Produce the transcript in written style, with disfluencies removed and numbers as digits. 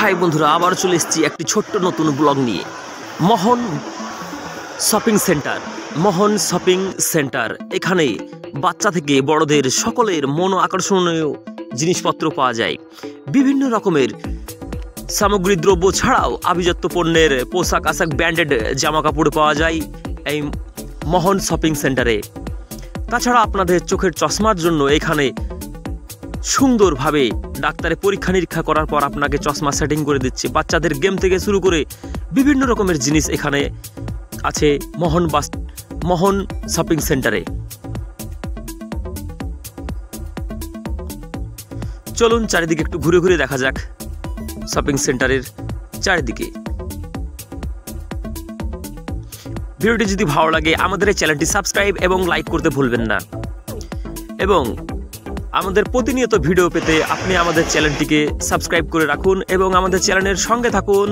High বন্ধুরা, আবার চলে এসেছি একটি ছোট্ট নতুন ব্লগ নিয়ে। মোহন শপিং সেন্টার এখানে বাচ্চা থেকে বড়দের সকলের মন আকর্ষণীয় জিনিসপত্র পাওয়া যায়। বিভিন্ন রকমের সামগ্রী দ্রব্য ছাড়াও আভিজাত্য পণ্যের পোশাক আশাক ব্র্যান্ডেড জামা কাপড় পাওয়া যায় এই মোহন শপিং সেন্টারে। তাছাড়া আপনাদের চোখের চশমার জন্য এখানে সুন্দরভাবে ডাক্তারে পরীক্ষা নিরীক্ষা করার পর আপনাকে চশমা সেটিং করে দিচ্ছে। বাচ্চাদের গেম থেকে শুরু করে বিভিন্ন রকমের জিনিস এখানে আছে মোহন শপিং সেন্টারে। চলুন চারিদিকে একটু ঘুরে ঘুরে দেখা যাক শপিং সেন্টারের চারিদিকে। ভিডিওটি যদি ভালো লাগে আমাদের এই চ্যানেলটি সাবস্ক্রাইব এবং লাইক করতে ভুলবেন না, এবং আমাদের প্রতিনিয়ত ভিডিও পেতে আপনি আমাদের চ্যানেলটিকে সাবস্ক্রাইব করে রাখুন এবং আমাদের চ্যানেলের সঙ্গে থাকুন।